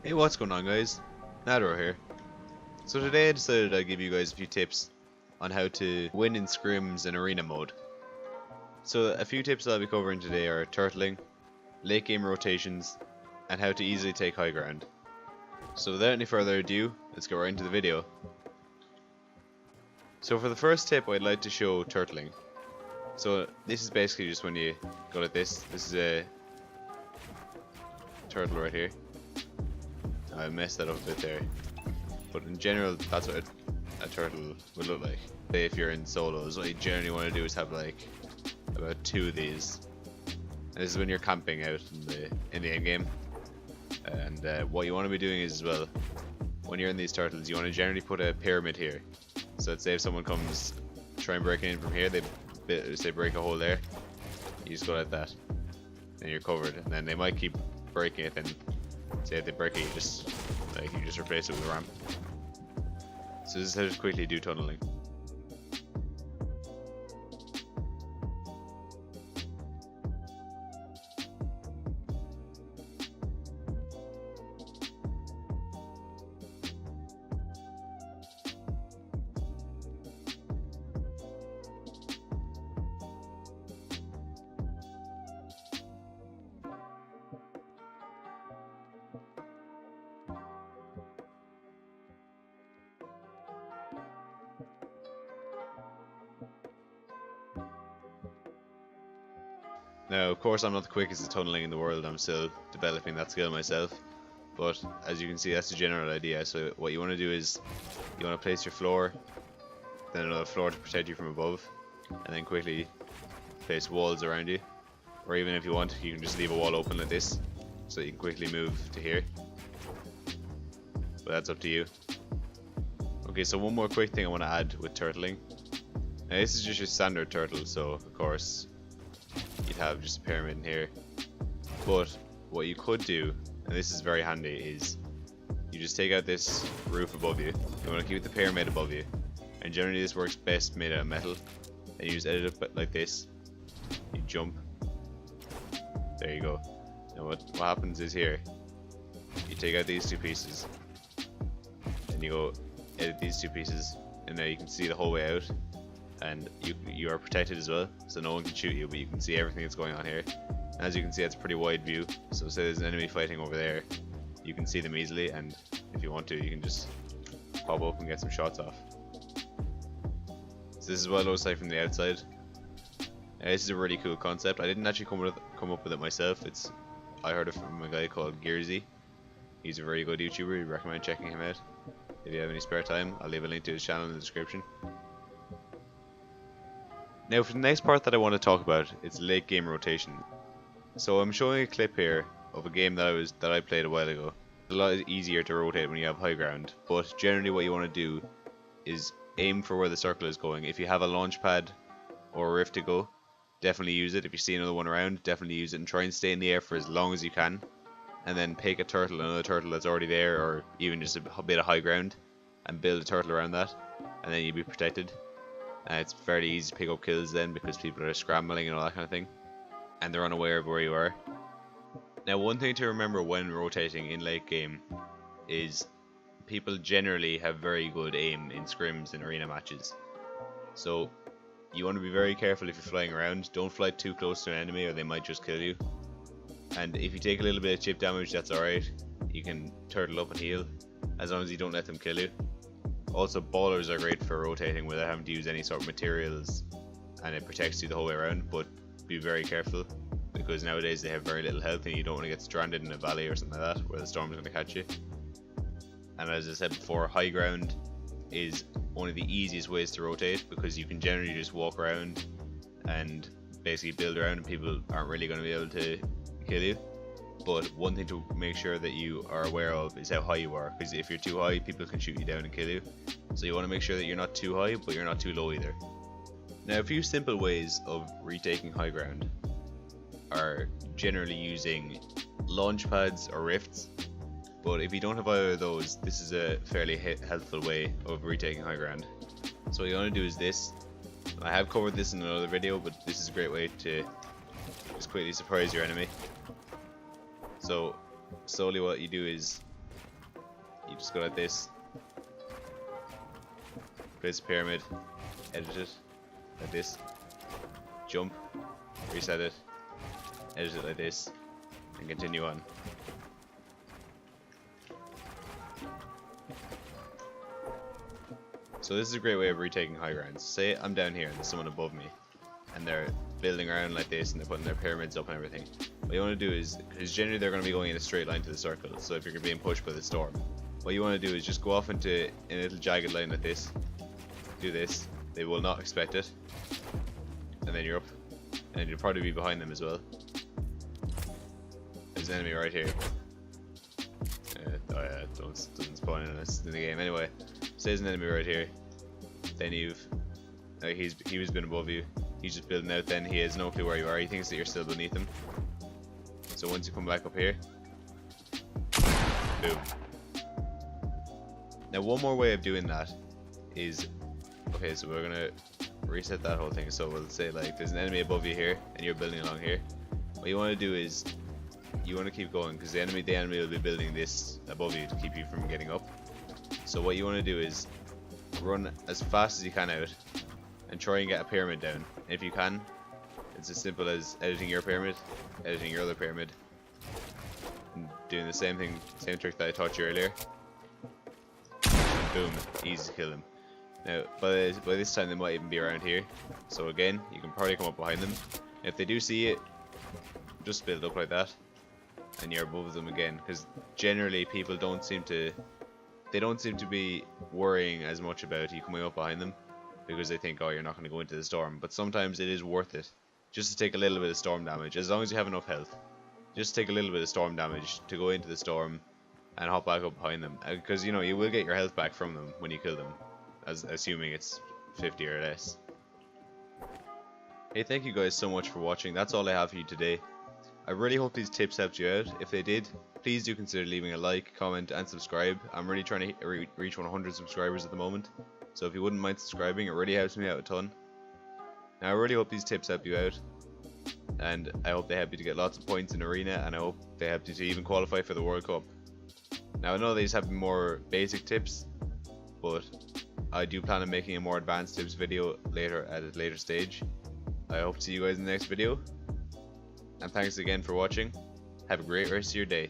Hey, what's going on, guys? Nadro here. So today I decided I'd give you guys a few tips on how to win in scrims in arena mode. So a few tips I'll be covering today are turtling, late game rotations, and how to easily take high ground. So without any further ado, let's get right into the video. So for the first tip, I'd like to show turtling. So this is basically just when you go like this. This is a turtle right here. I messed that up a bit there, but in general that's what a turtle would look like. If you're in solos, what you generally want to do is have like about 2 of these. And this is when you're camping out in the end game. And what you want to be doing is, as well, when you're in these turtles, you want to generally put a pyramid here. So let's say if someone comes try and break in from here, they say break a hole there, you just go like that, then you're covered. And then they might keep breaking it, and say if they break it, you just replace it with a ramp. So this is how to quickly do tunneling. Now, of course, I'm not the quickest at tunneling in the world. I'm still developing that skill myself. But as you can see, that's the general idea. So what you want to do is you want to place your floor, then another floor to protect you from above, and then quickly place walls around you. Or even if you want, you can just leave a wall open like this, so you can quickly move to here. But that's up to you. Okay, so one more quick thing I want to add with turtling. Now this is just your standard turtle, so of course you'd have just a pyramid in here. But what you could do, and this is very handy, is you just take out this roof above you. You want to keep the pyramid above you, and generally this works best made out of metal. And you just edit it like this. You jump. There you go. Now what happens is here, you take out these 2 pieces, and you go edit these 2 pieces, and now you can see the whole way out. And you are protected as well, so no one can shoot you, but you can see everything that's going on here. And as you can see, it's a pretty wide view, so say there's an enemy fighting over there, you can see them easily, and if you want to, you can just pop up and get some shots off. So this is what it looks like from the outside. This is a really cool concept. I didn't actually come up with it myself. I heard it from a guy called Gearsy. He's a very good YouTuber. I recommend checking him out. If you have any spare time, I'll leave a link to his channel in the description. Now for the next part that I want to talk about, it's late game rotation. So I'm showing a clip here of a game that I played a while ago. It's a lot easier to rotate when you have high ground, but generally what you want to do is aim for where the circle is going. If you have a launch pad or a rift to go, definitely use it. If you see another one around, definitely use it and try and stay in the air for as long as you can. And then pick a turtle, another turtle that's already there, or even just a bit of high ground, and build a turtle around that, and then you'll be protected. It's fairly easy to pick up kills then, because people are scrambling and all that kind of thing, and they're unaware of where you are. Now one thing to remember when rotating in late game is people generally have very good aim in scrims and arena matches. So you want to be very careful if you're flying around. Don't fly too close to an enemy or they might just kill you. And if you take a little bit of chip damage, that's alright. You can turtle up and heal, as long as you don't let them kill you. Also, ballers are great for rotating without having to use any sort of materials, and it protects you the whole way around, but be very careful, because nowadays they have very little health and you don't want to get stranded in a valley or something like that where the storm is going to catch you. And as I said before, high ground is one of the easiest ways to rotate, because you can generally just walk around and basically build around and people aren't really going to be able to kill you. But one thing to make sure that you are aware of is how high you are, because if you're too high, people can shoot you down and kill you. So you want to make sure that you're not too high, but you're not too low either. Now a few simple ways of retaking high ground are generally using launch pads or rifts, but if you don't have either of those, this is a fairly helpful way of retaking high ground. So what you want to do is this. I have covered this in another video, but this is a great way to just quickly surprise your enemy. So slowly what you do is you just go like this. Place a pyramid, edit it like this, jump, reset it, edit it like this, and continue on. So this is a great way of retaking high grounds. Say I'm down here and there's someone above me, and they're building around like this and they're putting their pyramids up and everything. What you want to do is, because generally they're going to be going in a straight line to the circle, so if you're being pushed by the storm, what you want to do is just go off into a little jagged line like this, do this, they will not expect it, and then you're up, and you'll probably be behind them as well. There's an enemy right here. Oh yeah, it doesn't spawn in the game. Anyway, say there's an enemy right here, then you've, he was been above you, he's just building out, then he has no clue where you are, he thinks that you're still beneath him. So once you come back up here, boom. Now one more way of doing that is, okay, so we're gonna reset that whole thing. So we'll say like there's an enemy above you here and you're building along here. What you want to do is you want to keep going, because the enemy will be building this above you to keep you from getting up. So what you want to do is run as fast as you can out and try and get a pyramid down. If you can, it's as simple as editing your pyramid, editing your other pyramid, and doing the same thing, same trick that I taught you earlier. Boom, easy to kill them. Now, by this time they might even be around here. So again, you can probably come up behind them. If they do see it, just build up like that, and you're above them again. Because generally people don't seem to be worrying as much about you coming up behind them, because they think, oh, you're not going to go into the storm. But sometimes it is worth it, just to take a little bit of storm damage, as long as you have enough health. Just take a little bit of storm damage to go into the storm and hop back up behind them, because you know you will get your health back from them when you kill them, assuming it's 50 or less. Hey, thank you guys so much for watching. That's all I have for you today. I really hope these tips helped you out. If they did, please do consider leaving a like, comment, and subscribe. I'm really trying to reach 100 subscribers at the moment, so if you wouldn't mind subscribing, it really helps me out a ton. Now, I really hope these tips help you out, and I hope they help you to get lots of points in Arena, and I hope they help you to even qualify for the World Cup. Now, I know these have more basic tips, but I do plan on making a more advanced tips video at a later stage. I hope to see you guys in the next video, and thanks again for watching. Have a great rest of your day.